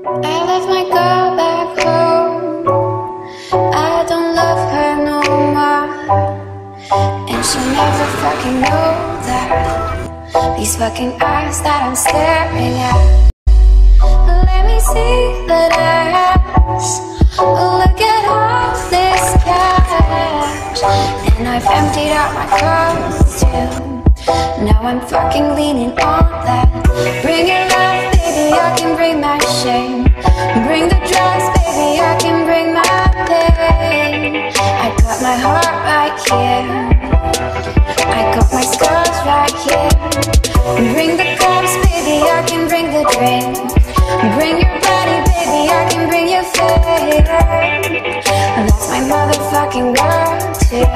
I left my girl back home. I don't love her no more, and she'll never fucking know that. These fucking eyes that I'm staring at. Let me see that ass. Look at all this cash, and I've emptied out my clothes too. Now I'm fucking leaning on that. Bring your love, baby, I can bring my shame. Bring the drugs, baby, I can bring my pain. I got my heart right here, I got my scars right here. Bring the cups, baby, I can bring the drink. Bring your body, baby, I can bring your fate. That's my motherfucking world too.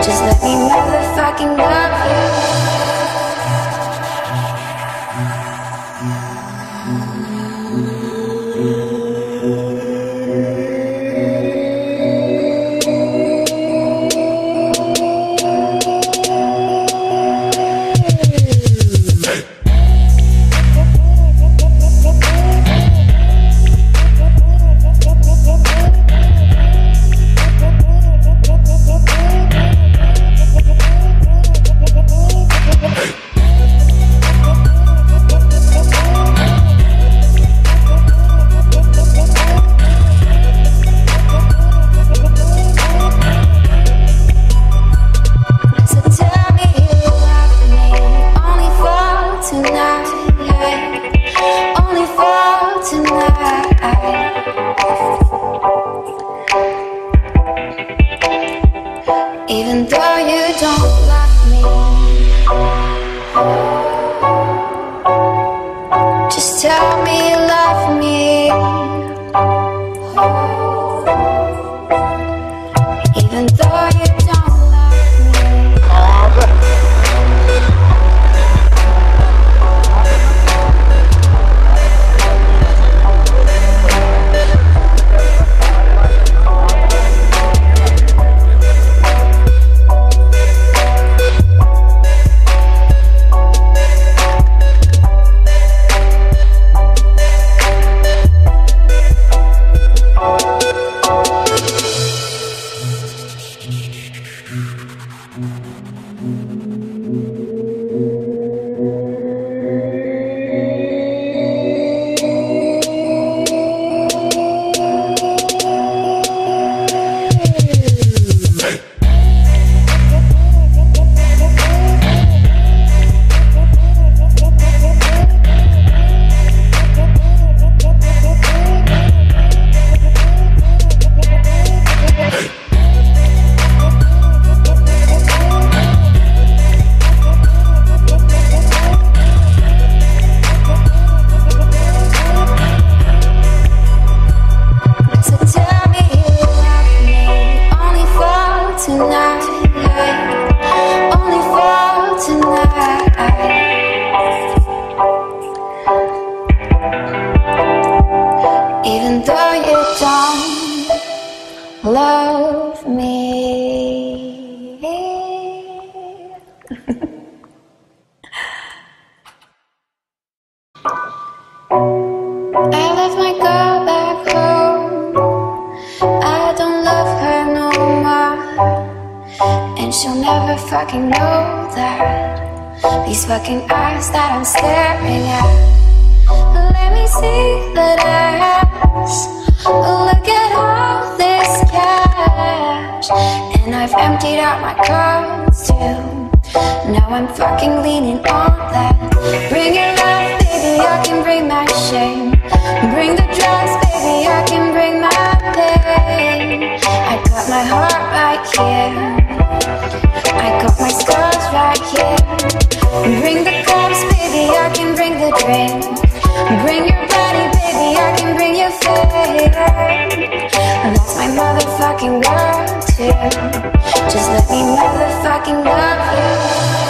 Just let me motherfucking love you. Even though you don't love me, just tell me you love me. Even though you don't love me. Even though you don't love me. I left my girl back home. I don't love her no more, and she'll never fucking know that. These fucking eyes that I'm staring at. Let me see that ass. Look at all this cash, and I've emptied out my cards too. Now I'm fucking leaning on that. Bring your love, baby, I can bring my shame. Bring the drugs, baby, I can bring my pain. I got my heart right here, I got my scars right here. Bring the cups, baby, I can bring the drink. Bring your body, baby, I can bring your fate. That's my motherfucking world too. Just let me motherfucking love you.